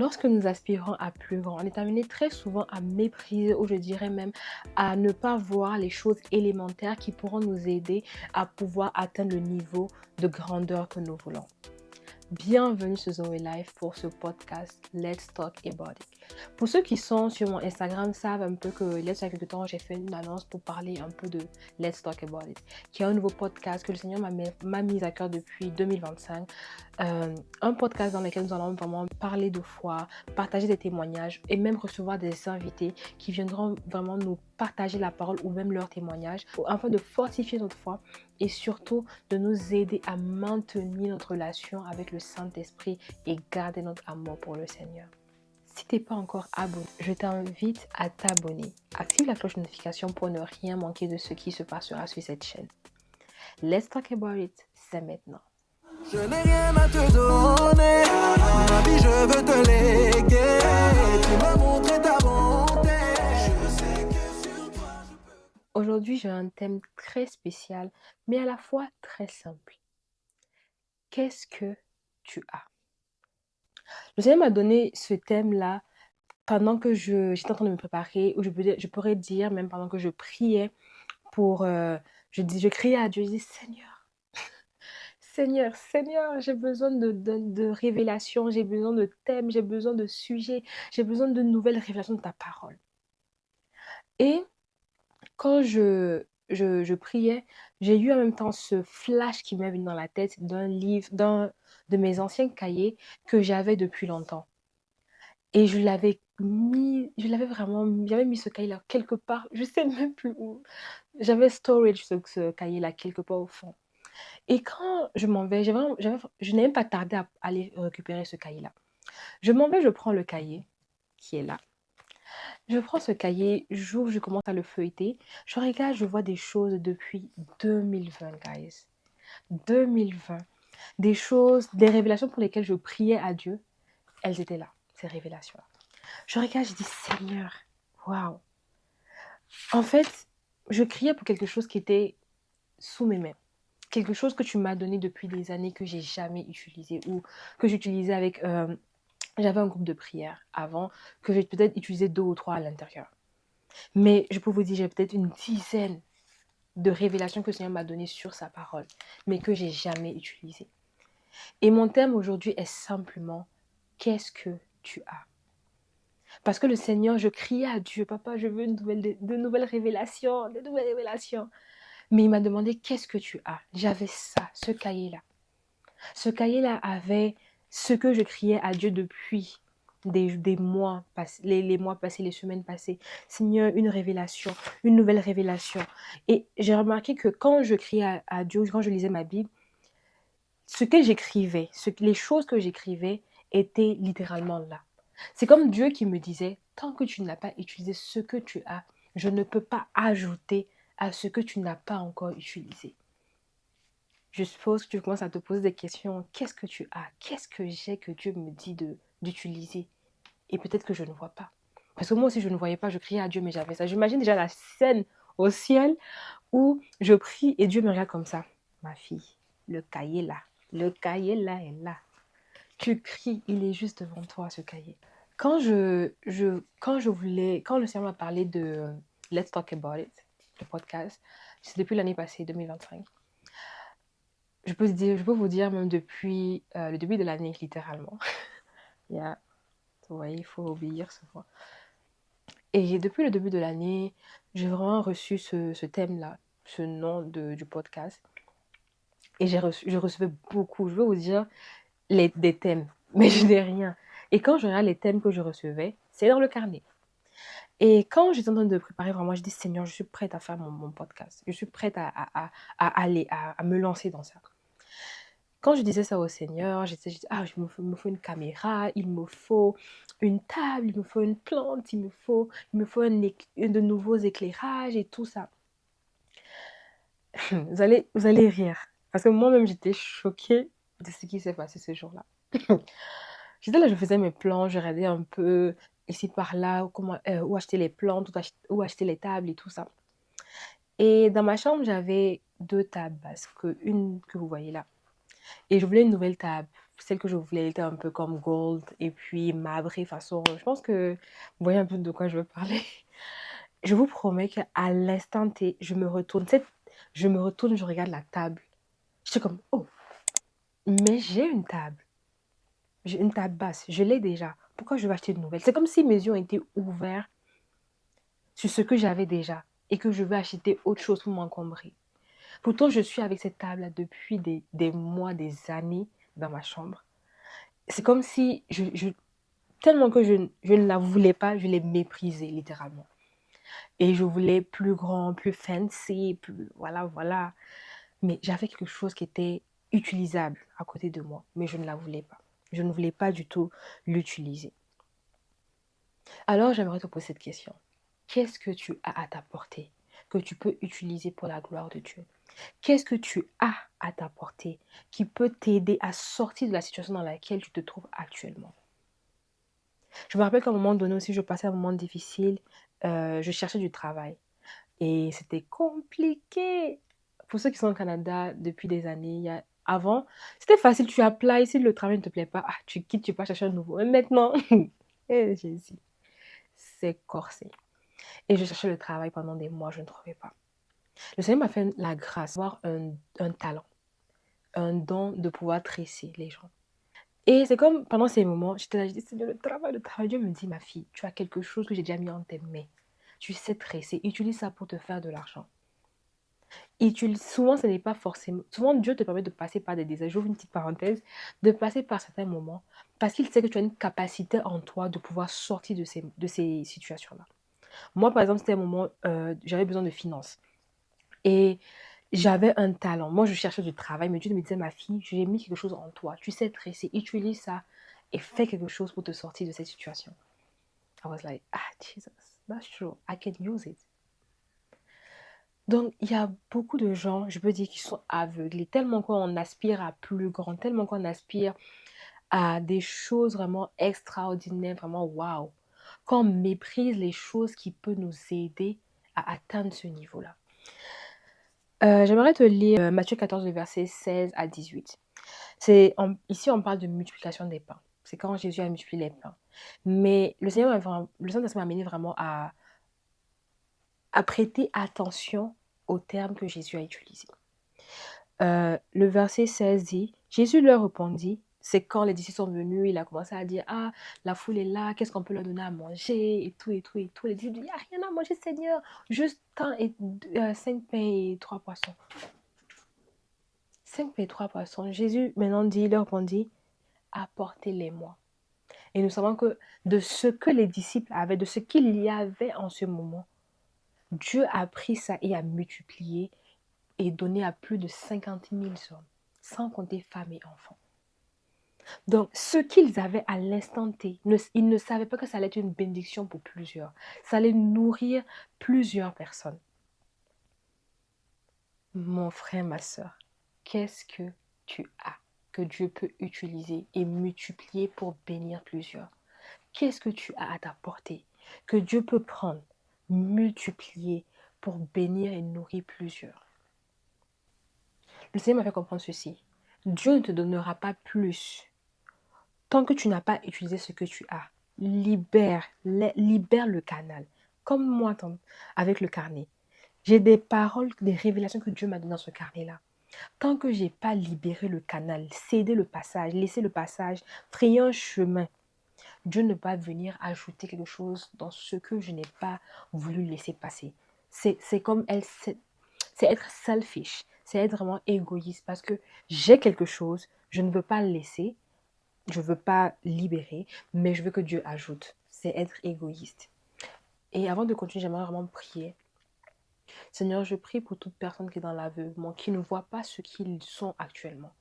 Lorsque nous aspirons à plus grand, on est amené très souvent à mépriser ou je dirais même à ne pas voir les choses élémentaires qui pourront nous aider à pouvoir atteindre le niveau de grandeur que nous voulons. Bienvenue sur Zoe Life pour ce podcast Let's Talk About It. Pour ceux qui sont sur mon Instagram savent un peu que il y a quelque temps j'ai fait une annonce pour parler un peu de Let's Talk About It, qui est un nouveau podcast que le Seigneur m'a mis à cœur depuis 2025. Un podcast dans lequel nous allons vraiment parler de foi, partager des témoignages et même recevoir des invités qui viendront vraiment nous partager la parole ou même leurs témoignages afin de fortifier notre foi et surtout de nous aider à maintenir notre relation avec le Saint-Esprit et garder notre amour pour le Seigneur. Si tu n'es pas encore abonné, je t'invite à t'abonner. Active la cloche de notification pour ne rien manquer de ce qui se passera sur cette chaîne. Let's talk about it, c'est maintenant. Je n'ai rien à te donner, ma vie je veux te léguer, tu m'as montré ta bonté, je sais que sur toi je peux... Aujourd'hui, j'ai un thème très spécial, mais à la fois très simple. Qu'est-ce que tu as? Le Seigneur m'a donné ce thème-là pendant que j'étais en train de me préparer, ou je pourrais dire même pendant que je priais pour... je criais à Dieu, je dis Seigneur, j'ai besoin de révélations, j'ai besoin de thèmes, j'ai besoin de sujets, j'ai besoin de nouvelles révélations de ta parole. Et quand je priais, j'ai eu en même temps ce flash qui m'est venu dans la tête d'un livre, d'un de mes anciens cahiers que j'avais depuis longtemps. Et j'avais mis ce cahier-là quelque part, je sais même plus où. J'avais storage ce cahier-là quelque part au fond. Et quand je m'en vais, je n'ai même pas tardé à aller récupérer ce cahier-là. Je m'en vais, je prends le cahier qui est là. Je prends ce cahier, j'ouvre, je commence à le feuilleter. Je regarde, je vois des choses depuis 2020, guys. 2020. Des choses, des révélations pour lesquelles je priais à Dieu, elles étaient là, ces révélations-là. Je regarde, je dis Seigneur, waouh. En fait, je criais pour quelque chose qui était sous mes mains. Quelque chose que tu m'as donné depuis des années que j'ai jamais utilisé ou que j'utilisais avec... j'avais un groupe de prière avant que j'ai peut-être utilisé 2 ou 3 à l'intérieur. Mais je peux vous dire, j'ai peut-être une dizaine de révélations que le Seigneur m'a données sur sa parole, mais que j'ai jamais utilisées. Et mon thème aujourd'hui est simplement, qu'est-ce que tu as? Parce que le Seigneur, je criais à Dieu, papa, je veux de nouvelles révélations, de nouvelles révélations. Mais il m'a demandé, qu'est-ce que tu as? J'avais ça, ce cahier-là. Ce cahier-là avait ce que je criais à Dieu depuis des mois, les mois passés, les semaines passées. Seigneur, une révélation, une nouvelle révélation. Et j'ai remarqué que quand je criais à Dieu, quand je lisais ma Bible, ce que j'écrivais, les choses que j'écrivais étaient littéralement là. C'est comme Dieu qui me disait, tant que tu n'as pas utilisé ce que tu as, je ne peux pas ajouter à ce que tu n'as pas encore utilisé. Je suppose que tu commences à te poser des questions. Qu'est-ce que tu as? Qu'est-ce que j'ai que Dieu me dit d'utiliser? Et peut-être que je ne vois pas. Parce que moi aussi, je ne voyais pas. Je criais à Dieu, mais j'avais ça. J'imagine déjà la scène au ciel où je prie et Dieu me regarde comme ça. Ma fille, le cahier là. Le cahier là est là. Tu cries, il est juste devant toi, ce cahier. Quand le Seigneur m'a parlé de Let's Talk About It, le podcast, c'est depuis l'année passée, 2025. Je peux vous dire même depuis le début de l'année, littéralement. Vous voyez, il faut obéir ce fois. Et depuis le début de l'année, j'ai vraiment reçu ce thème-là, ce nom du podcast. Et je recevais beaucoup, je veux vous dire, des thèmes, mais je n'ai rien. Et quand je regarde les thèmes que je recevais, c'est dans le carnet. Et quand j'étais en train de préparer vraiment, je dis Seigneur, je suis prête à faire mon podcast. Je suis prête à me lancer dans ça. Quand je disais ça au Seigneur, je disais, il me faut une caméra, il me faut une table, il me faut une plante, il me faut de nouveaux éclairages et tout ça. Vous allez rire. Parce que moi-même, j'étais choquée de ce qui s'est passé ce jour-là. J'étais là, je faisais mes plans, je regardais un peu ici par là, où acheter les plantes, où acheter les tables et tout ça. Et dans ma chambre, j'avais 2 tables basses, une que vous voyez là. Et je voulais une nouvelle table, celle que je voulais était un peu comme gold et puis marbrée façon. Je pense que vous voyez un peu de quoi je veux parler. Je vous promets qu'à l'instant T, je me retourne, je regarde la table. Je suis comme, oh, mais j'ai une table. J'ai une table basse. Je l'ai déjà. Pourquoi je vais acheter une nouvelle? C'est comme si mes yeux ont été ouverts sur ce que j'avais déjà et que je veux acheter autre chose pour m'encombrer. Pourtant, je suis avec cette table-là depuis des mois, des années dans ma chambre. C'est comme si, tellement que je ne la voulais pas, je l'ai méprisée littéralement. Et je voulais plus grand, plus fancy, plus, voilà, voilà. Mais j'avais quelque chose qui était utilisable à côté de moi, mais je ne la voulais pas. Je ne voulais pas du tout l'utiliser. Alors, j'aimerais te poser cette question. Qu'est-ce que tu as à t'apporter que tu peux utiliser pour la gloire de Dieu? Qu'est-ce que tu as à t'apporter qui peut t'aider à sortir de la situation dans laquelle tu te trouves actuellement? Je me rappelle qu'à un moment donné aussi, je passais un moment difficile. Je cherchais du travail et c'était compliqué. Pour ceux qui sont au Canada depuis des années, avant, c'était facile. Tu applies, si le travail ne te plaît pas, tu quittes, tu vas chercher un nouveau. Mais maintenant, Jésus, c'est corsé. Et je cherchais le travail pendant des mois, je ne trouvais pas. Le Seigneur m'a fait la grâce d'avoir un talent, un don de pouvoir tresser les gens. Et c'est comme pendant ces moments, j'étais là, je dis, Seigneur, le travail, le travail. Dieu me dit, ma fille, tu as quelque chose que j'ai déjà mis en tes mains. Tu sais tresser, utilise ça pour te faire de l'argent. Souvent, ce n'est pas forcément. Souvent, Dieu te permet de passer par des déserts. J'ouvre une petite parenthèse, de passer par certains moments, parce qu'il sait que tu as une capacité en toi de pouvoir sortir de ces situations-là. Moi, par exemple, c'était un moment, j'avais besoin de finances. Et j'avais un talent. Moi, je cherchais du travail, mais Dieu me disait, ma fille, j'ai mis quelque chose en toi. Tu sais tresser, utilise ça et fais quelque chose pour te sortir de cette situation. I was like, Jesus, that's true. I can use it. Donc, il y a beaucoup de gens, je peux dire, qui sont aveuglés, tellement qu'on aspire à plus grand, tellement qu'on aspire à des choses vraiment extraordinaires, vraiment waouh, qu'on méprise les choses qui peuvent nous aider à atteindre ce niveau-là. J'aimerais te lire Matthieu 14, versets 16 à 18. Ici, on parle de multiplication des pains. C'est quand Jésus a multiplié les pains. Mais le Saint-Esprit m'a amené vraiment à prêter attention aux termes que Jésus a utilisés. Le verset 16 dit, Jésus leur répondit, c'est quand les disciples sont venus, il a commencé à dire, la foule est là, qu'est-ce qu'on peut leur donner à manger, et tout, et tout, et tout. Les disciples disent, il n'y a rien à manger, Seigneur, juste 5 pains et 3 poissons. 5 pains et 3 poissons. Jésus maintenant leur répondit, apportez-les-moi. Et nous savons que de ce que les disciples avaient, de ce qu'il y avait en ce moment, Dieu a pris ça et a multiplié et donné à plus de 50 000 hommes, sans compter femmes et enfants. Donc, ce qu'ils avaient à l'instant T, ils ne savaient pas que ça allait être une bénédiction pour plusieurs. Ça allait nourrir plusieurs personnes. Mon frère, ma soeur, qu'est-ce que tu as que Dieu peut utiliser et multiplier pour bénir plusieurs? Qu'est-ce que tu as à t'apporter que Dieu peut prendre, multiplier pour bénir et nourrir plusieurs? Le Seigneur m'a fait comprendre ceci. Dieu ne te donnera pas plus tant que tu n'as pas utilisé ce que tu as. Libère le canal. Comme moi avec le carnet. J'ai des paroles, des révélations que Dieu m'a données dans ce carnet-là. Tant que je n'ai pas libéré le canal, cédé le passage, laissé le passage, frayer un chemin, Dieu ne va venir ajouter quelque chose dans ce que je n'ai pas voulu laisser passer. C'est être selfish, c'est être vraiment égoïste parce que j'ai quelque chose, je ne veux pas le laisser, je ne veux pas libérer, mais je veux que Dieu ajoute. C'est être égoïste. Et avant de continuer, j'aimerais vraiment prier. Seigneur, je prie pour toute personne qui est dans l'aveuglement, qui ne voit pas ce qu'ils sont actuellement,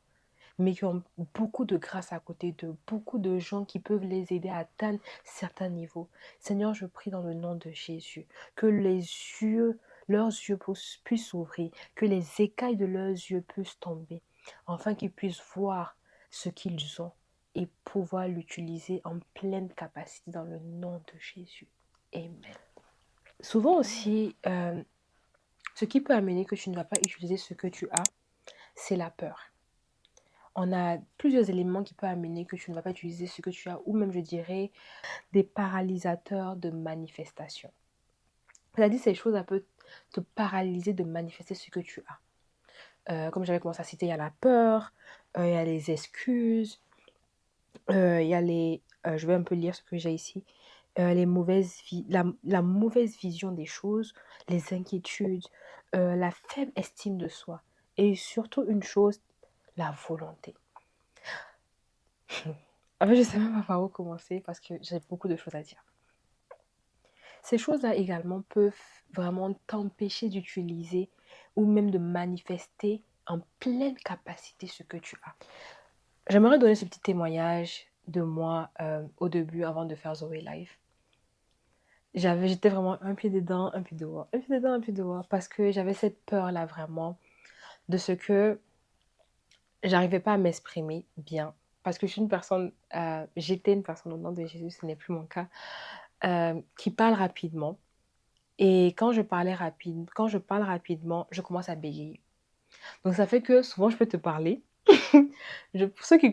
mais qui ont beaucoup de grâce à côté d'eux, beaucoup de gens qui peuvent les aider à atteindre certains niveaux. Seigneur, je prie dans le nom de Jésus, que leurs yeux puissent s'ouvrir, que les écailles de leurs yeux puissent tomber, afin qu'ils puissent voir ce qu'ils ont et pouvoir l'utiliser en pleine capacité dans le nom de Jésus. Amen. Souvent aussi, ce qui peut amener que tu ne vas pas utiliser ce que tu as, c'est la peur. on a plusieurs éléments qui peuvent amener que tu ne vas pas utiliser ce que tu as, ou même je dirais des paralysateurs de manifestation. C'est-à-dire ces choses, ça peut te paralyser de manifester ce que tu as. Comme j'avais commencé à citer, il y a la peur, il y a les excuses, il y a les... je vais un peu lire ce que j'ai ici. La mauvaise vision des choses, les inquiétudes, la faible estime de soi. Et surtout une chose, la volonté. En fait, je ne sais même pas par où commencer parce que j'ai beaucoup de choses à dire. Ces choses-là également peuvent vraiment t'empêcher d'utiliser ou même de manifester en pleine capacité ce que tu as. J'aimerais donner ce petit témoignage de moi au début avant de faire Zoé Live. J'étais vraiment un pied dedans, un pied dehors, un pied dedans, un pied dehors parce que j'avais cette peur-là vraiment de ce que j'arrivais pas à m'exprimer bien. Parce que j'étais une personne au nom de Jésus, ce n'est plus mon cas, qui parle rapidement. Et quand je parle rapidement, je commence à bégayer. Donc ça fait que souvent je peux te parler. Ceux qui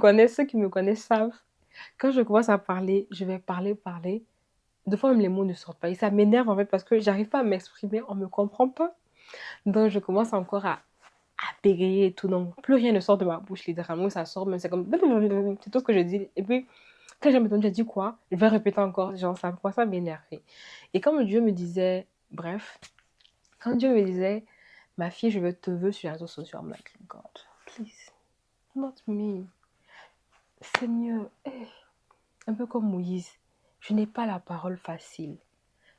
me connaissent savent. Quand je commence à parler, je vais parler. Des fois même les mots ne sortent pas. Et ça m'énerve en fait parce que j'arrive pas à m'exprimer, on me comprend pas. Donc je commence encore à bégayer et tout. Donc plus rien ne sort de ma bouche, littéralement. Ça sort, mais c'est comme... C'est tout ce que je dis. Et puis quand j'ai entendu, j'ai dit quoi? Je vais répéter encore. Genre ça commence à m'énerver. Et comme Dieu me disait... Bref, quand Dieu me disait, ma fille, je te veux sur les réseaux sociaux, I'm like, God, please, not me. Seigneur, un peu comme Moïse, je n'ai pas la parole facile.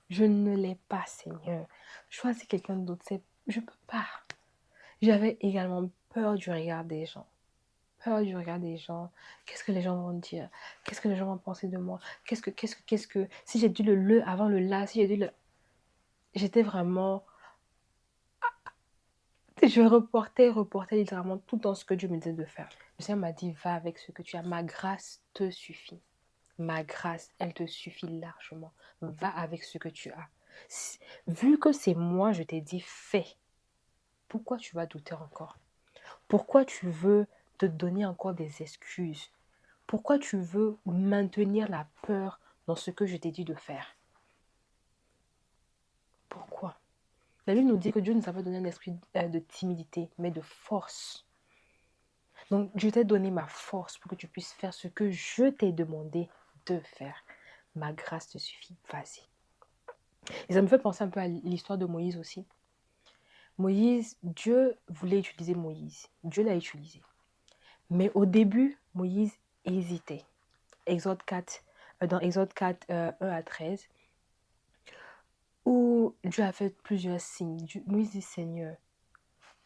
Je ne l'ai pas, Seigneur. Choisis quelqu'un d'autre, je peux pas. J'avais également peur du regard des gens. Qu'est-ce que les gens vont dire? Qu'est-ce que les gens vont penser de moi? Si j'ai dit le avant le là, si j'ai dit le... J'étais vraiment... Je reportais littéralement tout dans ce que Dieu me disait de faire. Le Seigneur m'a dit, va avec ce que tu as. Ma grâce te suffit. Ma grâce, elle te suffit largement. Va avec ce que tu as. Vu que c'est moi, je t'ai dit, fais. Pourquoi tu vas douter encore? Pourquoi tu veux te donner encore des excuses? Pourquoi tu veux maintenir la peur dans ce que je t'ai dit de faire? Pourquoi? La Bible nous dit que Dieu ne nous a pas donné un esprit de timidité, mais de force. Donc, je t'ai donné ma force pour que tu puisses faire ce que je t'ai demandé de faire. Ma grâce te suffit, vas-y. Et ça me fait penser un peu à l'histoire de Moïse aussi. Moïse, Dieu voulait utiliser Moïse. Dieu l'a utilisé. Mais au début, Moïse hésitait. Dans Exode 4, 1 à 13, où Dieu a fait plusieurs signes. Moïse dit, Seigneur,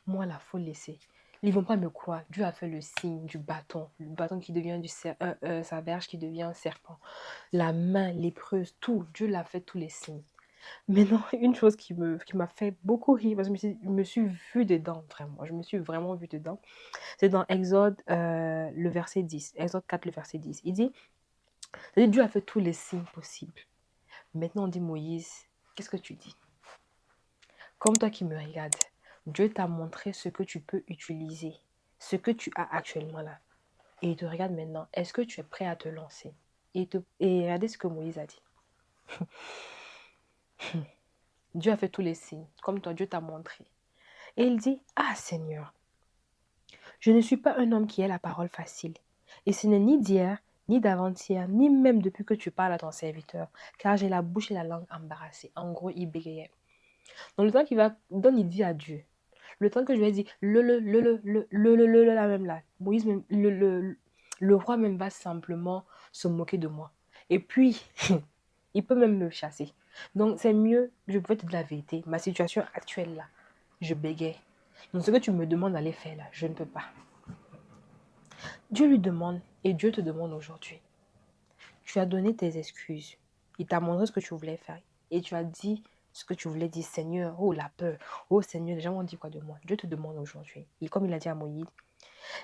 moi là, faut laisser. Ils ne vont pas me croire. Dieu a fait le signe du bâton. Le bâton qui devient sa verge qui devient un serpent. La main, l'épreuse, tout. Dieu l'a fait tous les signes. Mais non, une chose qui m'a fait beaucoup rire, parce que je me suis vue dedans, vraiment. Je me suis vraiment vue dedans. C'est dans Exode, le verset 10. Exode 4, le verset 10. Il dit, Dieu a fait tous les signes possibles. Maintenant, on dit, Moïse, qu'est-ce que tu dis? Comme toi qui me regardes, Dieu t'a montré ce que tu peux utiliser, ce que tu as actuellement là. Et il te regarde maintenant. Est-ce que tu es prêt à te lancer? Et regardez ce que Moïse a dit. Dieu a fait tous les signes. Comme toi, Dieu t'a montré. Et il dit, ah Seigneur, je ne suis pas un homme qui ait la parole facile. Et ce n'est ni d'hier, ni d'avant-hier, ni même depuis que tu parles à ton serviteur. Car j'ai la bouche et la langue embarrassées. En gros, il bégayait. Donc le temps qu'il va, donne, il dit à Dieu. Le temps que je lui ai dit, la même là, Moïse, même, le roi même va simplement se moquer de moi. Et puis, il peut même me chasser. Donc c'est mieux, je peux te dire la vérité, ma situation actuelle là, je bégaye. Donc ce que tu me demandes d'aller faire là, je ne peux pas. Dieu lui demande, et Dieu te demande aujourd'hui. Tu as donné tes excuses. Il t'a montré ce que tu voulais faire. Et tu as dit ce que tu voulais dire, Seigneur, oh la peur, oh Seigneur, les gens vont dire quoi de moi? Dieu te demande aujourd'hui. Et comme il a dit à Moïse,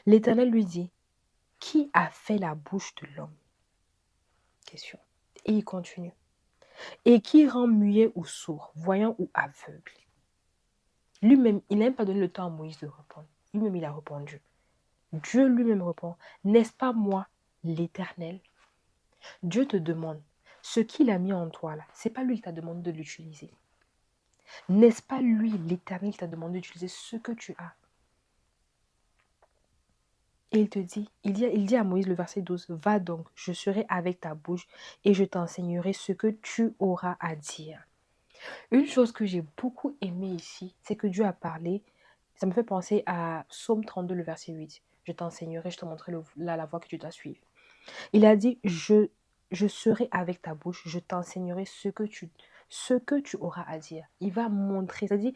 l'Éternel lui dit, qui a fait la bouche de l'homme? Question. Et il continue. Et qui rend muet ou sourd, voyant ou aveugle? Lui-même, il n'a même pas donné le temps à Moïse de répondre. Lui-même, il a répondu. Dieu lui-même répond, n'est-ce pas moi, l'Éternel? Dieu te demande, ce qu'il a mis en toi là, c'est pas lui qui t'a demandé de l'utiliser. N'est-ce pas lui, l'Éternel, qui t'a demandé d'utiliser ce que tu as? Et il dit à Moïse, le verset 12, va donc, je serai avec ta bouche et je t'enseignerai ce que tu auras à dire. Une chose que j'ai beaucoup aimé ici, c'est que Dieu a parlé, ça me fait penser à Psaume 32, le verset 8. Je t'enseignerai, je te montrerai la voie que tu dois suivre. Il a dit, je serai avec ta bouche, je t'enseignerai ce que tu auras à dire. Il va montrer, c'est-à-dire,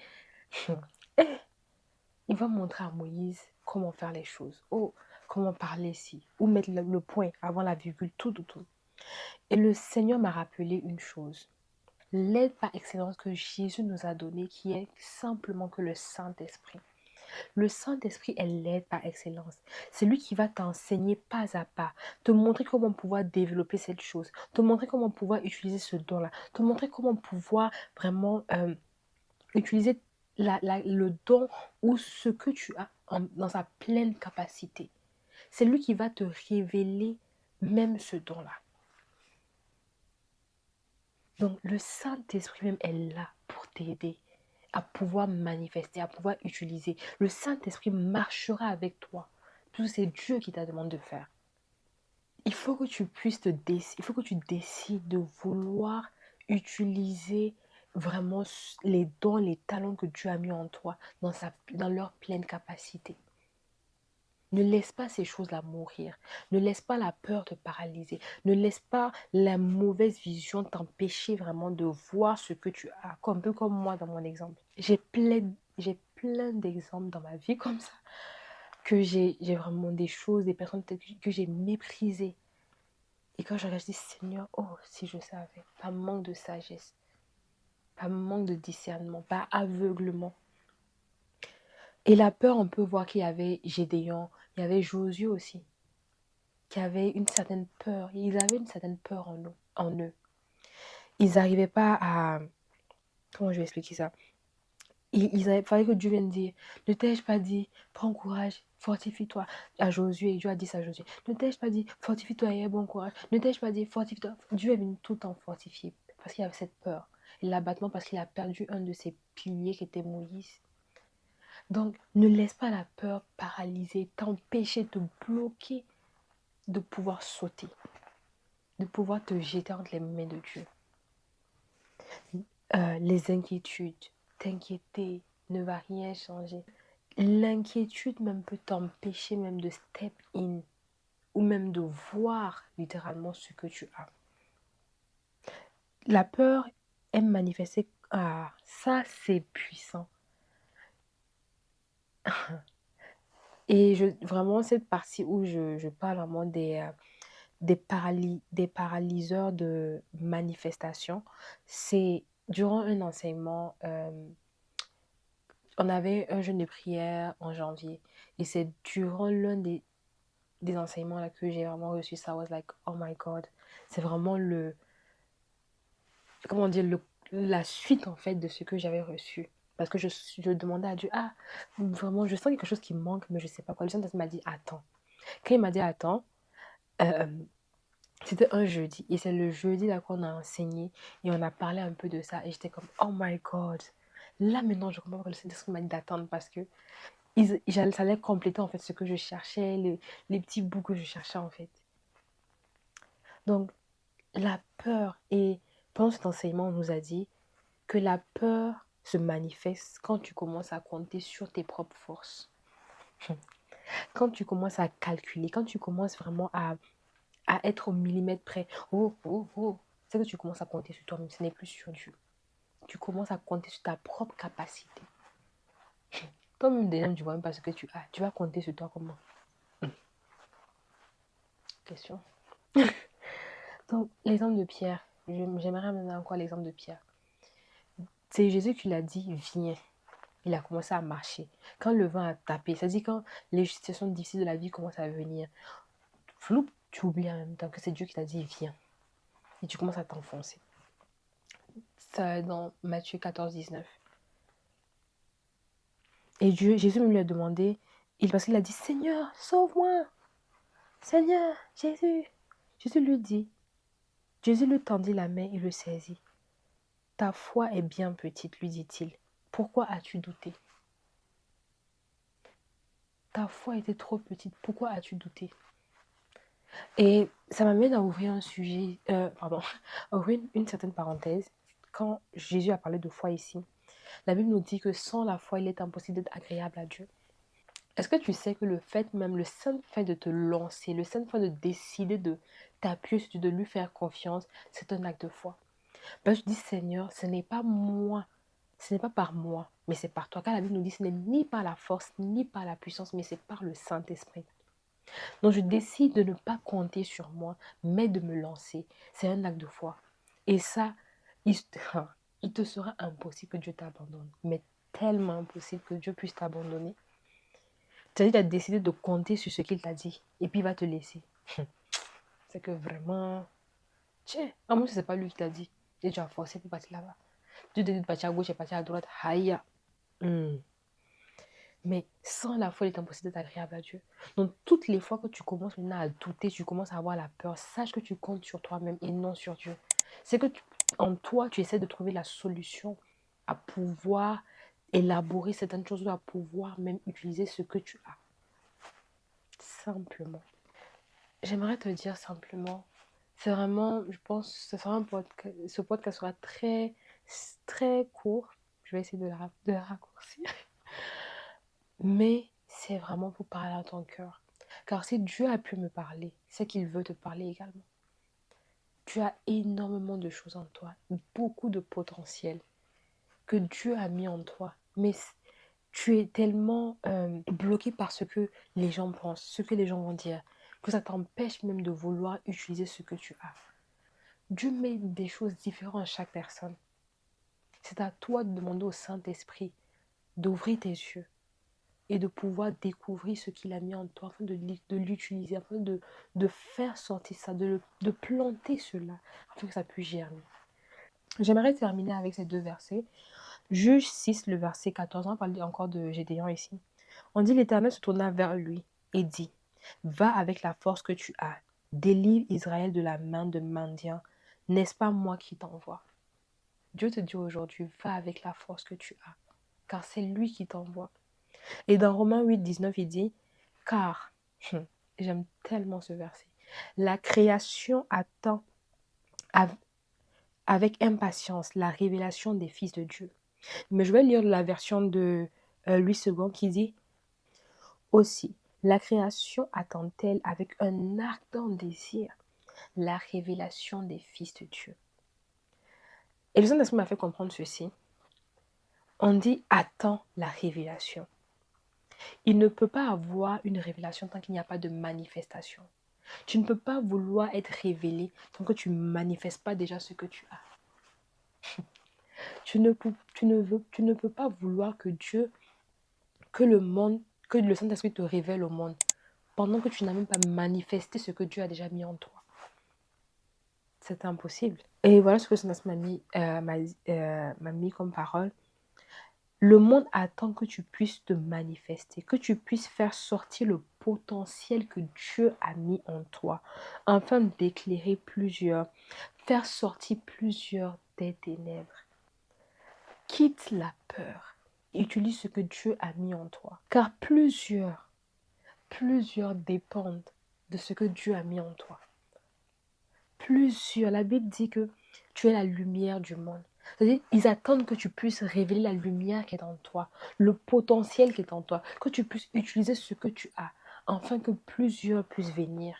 il va montrer à Moïse comment faire les choses. Oh, comment parler ici, où mettre le point avant la virgule, tout. Et le Seigneur m'a rappelé une chose. L'aide par excellence que Jésus nous a donnée, qui est simplement que le Saint-Esprit. Le Saint-Esprit est l'aide par excellence. C'est lui qui va t'enseigner pas à pas, te montrer comment pouvoir développer cette chose, te montrer comment pouvoir utiliser ce don-là, te montrer comment pouvoir vraiment utiliser le don ou ce que tu as dans sa pleine capacité. C'est lui qui va te révéler même ce don-là. Donc le Saint-Esprit même est là pour t'aider à pouvoir manifester, à pouvoir utiliser. Le Saint-Esprit marchera avec toi. Tout c'est Dieu qui t'a demandé de faire. Il faut que tu puisses il faut que tu décides de vouloir utiliser vraiment les dons, les talents que Dieu a mis en toi dans leur pleine capacité. Ne laisse pas ces choses-là mourir. Ne laisse pas la peur te paralyser. Ne laisse pas la mauvaise vision t'empêcher vraiment de voir ce que tu as. Un peu comme moi dans mon exemple. J'ai plein d'exemples dans ma vie comme ça. Que j'ai vraiment des choses, des personnes que j'ai méprisées. Et quand je regarde, je dis, Seigneur, oh, si je savais. Pas manque de sagesse. Pas manque de discernement. Pas aveuglement. Et la peur, on peut voir qu'il y avait Gédéon, il y avait Josué aussi, qui avaient une certaine peur. Ils avaient une certaine peur en eux. Ils n'arrivaient pas à... Comment je vais expliquer ça? Il fallait que Dieu vienne dire, ne t'ai-je pas dit, prends courage, fortifie-toi à Josué. Dieu a dit ça à Josué. Ne t'ai-je pas dit, fortifie-toi et aie bon courage. Ne t'ai-je pas dit, fortifie-toi. Dieu est venu tout le temps fortifier parce qu'il avait cette peur. Et l'abattement parce qu'il a perdu un de ses piliers qui était Moïse. Donc, ne laisse pas la peur paralyser, t'empêcher, te bloquer de pouvoir sauter, de pouvoir te jeter entre les mains de Dieu. Les inquiétudes, t'inquiéter ne va rien changer. L'inquiétude même peut t'empêcher même de step in ou même de voir littéralement ce que tu as. La peur est manifestée. Ah, ça c'est puissant. Et vraiment cette partie où je parle vraiment des paralyseurs de manifestation, c'est durant un enseignement, on avait un jeûne de prière en janvier. Et c'est durant l'un des enseignements là que j'ai vraiment reçu ça. I was like, oh my God. C'est vraiment comment dire, la suite en fait de ce que j'avais reçu. Parce que je demandais à Dieu, ah, vraiment, je sens quelque chose qui manque, mais je ne sais pas quoi. Le Saint-Esprit m'a dit, attends. Quand il m'a dit, attends, euh, c'était un jeudi. Et c'est le jeudi là qu'on a enseigné. Et on a parlé un peu de ça. Et j'étais comme, oh my God. Là maintenant, je comprends pourquoi le Saint-Esprit m'a dit d'attendre. Parce que ça allait compléter en fait ce que je cherchais. Les petits bouts que je cherchais en fait. Donc, la peur. Et pendant cet enseignement, on nous a dit que la peur se manifeste quand tu commences à compter sur tes propres forces. Quand tu commences à calculer. Quand tu commences vraiment à être au millimètre près. Oh. C'est que tu commences à compter sur toi-même. Ce n'est plus sur Dieu. Tu commences à compter sur ta propre capacité. Toi-même, déjà, tu ne vois même pas ce que tu as. Tu vas compter sur toi comment? Question. Donc, l'exemple de Pierre. J'aimerais amener encore l'exemple de Pierre. C'est Jésus qui l'a dit, viens. Il a commencé à marcher. Quand le vent a tapé, c'est-à-dire quand les situations difficiles de la vie commencent à venir, floup, tu oublies en même temps que c'est Dieu qui t'a dit, viens. Et tu commences à t'enfoncer. Ça dans Matthieu 14, 19. Et Jésus lui a demandé, Parce qu'il a dit, Seigneur, sauve-moi. Seigneur, Jésus. Jésus lui tendit la main et le saisit. Ta foi est bien petite, lui dit-il. Pourquoi as-tu douté? Ta foi était trop petite. Pourquoi as-tu douté? Et ça m'amène à ouvrir un sujet, à ouvrir une certaine parenthèse. Quand Jésus a parlé de foi ici, la Bible nous dit que sans la foi, il est impossible d'être agréable à Dieu. Est-ce que tu sais que le simple fait de te lancer, le simple fait de décider de t'appuyer sur Dieu, de lui faire confiance, c'est un acte de foi. Ben, je dis, Seigneur, ce n'est pas moi, ce n'est pas par moi, mais c'est par toi. Car la Bible nous dit, ce n'est ni par la force, ni par la puissance, mais c'est par le Saint-Esprit. Donc, je décide de ne pas compter sur moi, mais de me lancer. C'est un acte de foi. Et ça, il te sera impossible que Dieu t'abandonne. Mais tellement impossible que Dieu puisse t'abandonner. C'est-à-dire, tu as décidé de compter sur ce qu'il t'a dit. Et puis, il va te laisser. C'est que vraiment... Tiens, à moins que ce n'est pas lui qui t'a dit. Et tu as forcé pour partir là-bas. Tu te dis de partir à gauche et partir à droite. Aïe. Mais sans la foi, il est impossible d'être agréable à Dieu. Donc, toutes les fois que tu commences maintenant à douter, tu commences à avoir la peur, sache que tu comptes sur toi-même et non sur Dieu. C'est que en toi, tu essaies de trouver la solution à pouvoir élaborer certaines choses, à pouvoir même utiliser ce que tu as. Simplement. J'aimerais te dire simplement, c'est vraiment, je pense, ce podcast sera très, très court. Je vais essayer de le raccourcir. Mais c'est vraiment pour parler à ton cœur. Car si Dieu a pu me parler, c'est qu'il veut te parler également. Tu as énormément de choses en toi, beaucoup de potentiel que Dieu a mis en toi. Mais tu es tellement bloqué par ce que les gens pensent, ce que les gens vont dire, que ça t'empêche même de vouloir utiliser ce que tu as. Dieu met des choses différentes à chaque personne. C'est à toi de demander au Saint-Esprit d'ouvrir tes yeux et de pouvoir découvrir ce qu'il a mis en toi, afin de l'utiliser, afin de faire sortir ça, de planter cela, afin que ça puisse germer. J'aimerais terminer avec ces deux versets. Juge 6, le verset 14, on parle encore de Gédéon ici. On dit, l'Éternel se tourna vers lui et dit, va avec la force que tu as, délivre Israël de la main de Midian, n'est-ce pas moi qui t'envoie? Dieu te dit aujourd'hui, va avec la force que tu as, car c'est lui qui t'envoie. Et dans Romains 8, 19, il dit, car, j'aime tellement ce verset, la création attend avec impatience la révélation des fils de Dieu. Mais je vais lire la version de Louis II qui dit, aussi, la création attend-elle avec un ardent désir la révélation des fils de Dieu. Et le Saint-Esprit m'a fait comprendre ceci. On dit, attends la révélation. Il ne peut pas avoir une révélation tant qu'il n'y a pas de manifestation. Tu ne peux pas vouloir être révélé tant que tu ne manifestes pas déjà ce que tu as. Tu ne peux pas vouloir que Dieu, que le Saint-Esprit te révèle au monde pendant que tu n'as même pas manifesté ce que Dieu a déjà mis en toi. C'est impossible. Et voilà ce que le Saint-Esprit m'a mis comme parole. Le monde attend que tu puisses te manifester, que tu puisses faire sortir le potentiel que Dieu a mis en toi, afin d'éclairer plusieurs, faire sortir plusieurs des ténèbres. Quitte la peur, utilise ce que Dieu a mis en toi, car plusieurs dépendent de ce que Dieu a mis en toi. Plusieurs, la Bible dit que tu es la lumière du monde. C'est-à-dire, ils attendent que tu puisses révéler la lumière qui est en toi, le potentiel qui est en toi, que tu puisses utiliser ce que tu as, afin que plusieurs puissent venir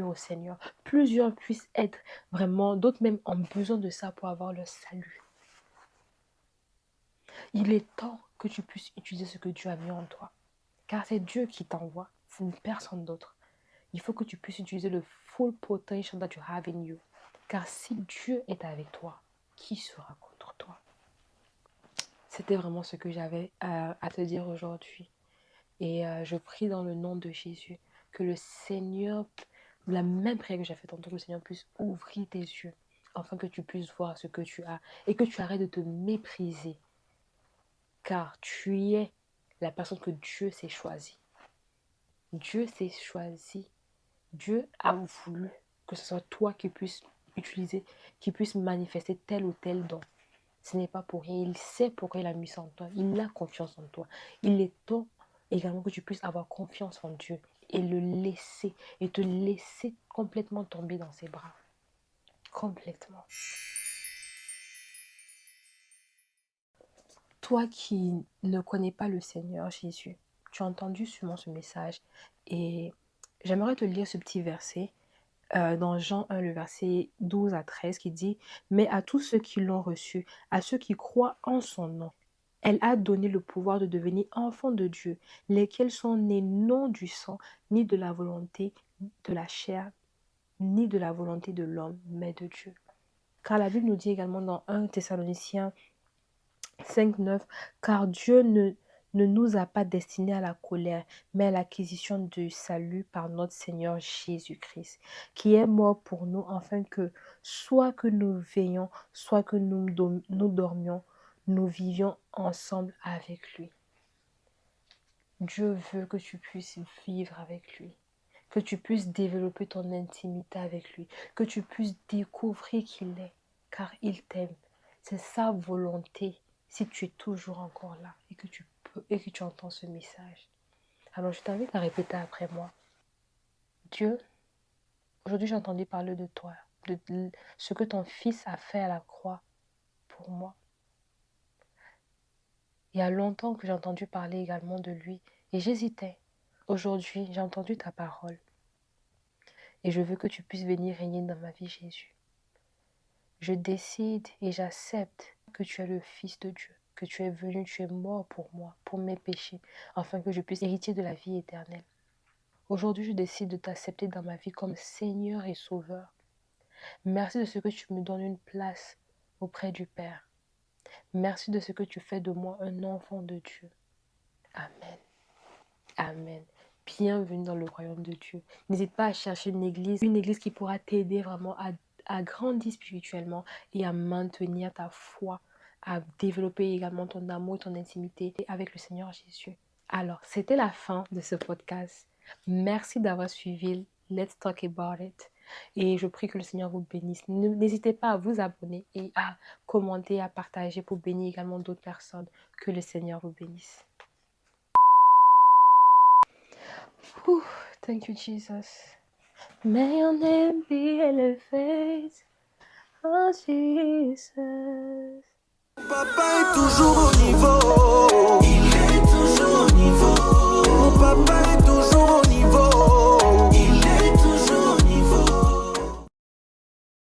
au Seigneur, plusieurs puissent être vraiment, d'autres même ont besoin de ça pour avoir le salut. Il est temps que tu puisses utiliser ce que Dieu a mis en toi, car c'est Dieu qui t'envoie, c'est personne d'autre. Il faut que tu puisses utiliser le full potential that you have in you, car si Dieu est avec toi, qui sera contre toi? C'était vraiment ce que j'avais à te dire aujourd'hui. Et je prie dans le nom de Jésus que le Seigneur, la même prière que j'ai faite tantôt, que le Seigneur puisse ouvrir tes yeux afin que tu puisses voir ce que tu as et que tu arrêtes de te mépriser. Car tu es la personne que Dieu s'est choisie. Dieu s'est choisi. Dieu a voulu que ce soit toi qui puisses utiliser, qui puisse manifester tel ou tel don. Ce n'est pas pour rien. Il sait pourquoi il a mis ça en toi. Il a confiance en toi. Il est temps également que tu puisses avoir confiance en Dieu et le laisser, et te laisser complètement tomber dans ses bras. Complètement. Toi qui ne connais pas le Seigneur Jésus, tu as entendu sûrement ce message et j'aimerais te lire ce petit verset dans Jean 1, le verset 12 à 13 qui dit « Mais à tous ceux qui l'ont reçu, à ceux qui croient en son nom, elle a donné le pouvoir de devenir enfants de Dieu, lesquels sont nés non du sang, ni de la volonté de la chair, ni de la volonté de l'homme, mais de Dieu. » Car la Bible nous dit également dans 1 Thessaloniciens 5, 9, car Dieu ne nous a pas destinés à la colère, mais à l'acquisition du salut par notre Seigneur Jésus-Christ, qui est mort pour nous, afin que, soit que nous veillions, soit que nous dormions, nous vivions ensemble avec lui. Dieu veut que tu puisses vivre avec lui, que tu puisses développer ton intimité avec lui, que tu puisses découvrir qui il est, car il t'aime. C'est sa volonté. Si tu es toujours encore là et que tu entends ce message. Alors je t'invite à répéter après moi. Dieu, aujourd'hui j'ai entendu parler de toi, de ce que ton fils a fait à la croix pour moi. Il y a longtemps que j'ai entendu parler également de lui et j'hésitais. Aujourd'hui j'ai entendu ta parole et je veux que tu puisses venir régner dans ma vie, Jésus. Je décide et j'accepte que tu es le Fils de Dieu, que tu es venu, tu es mort pour moi, pour mes péchés, afin que je puisse hériter de la vie éternelle. Aujourd'hui, je décide de t'accepter dans ma vie comme Seigneur et Sauveur. Merci de ce que tu me donnes une place auprès du Père. Merci de ce que tu fais de moi un enfant de Dieu. Amen. Amen. Bienvenue dans le royaume de Dieu. N'hésite pas à chercher une église qui pourra t'aider vraiment à grandir spirituellement et à maintenir ta foi, à développer également ton amour et ton intimité avec le Seigneur Jésus. Alors, c'était la fin de ce podcast. Merci d'avoir suivi Let's Talk About It. Et je prie que le Seigneur vous bénisse. N'hésitez pas à vous abonner et à commenter, à partager pour bénir également d'autres personnes. Que le Seigneur vous bénisse. Thank you, Jesus. May your name be elevated, oh Jesus. Papa est toujours au niveau.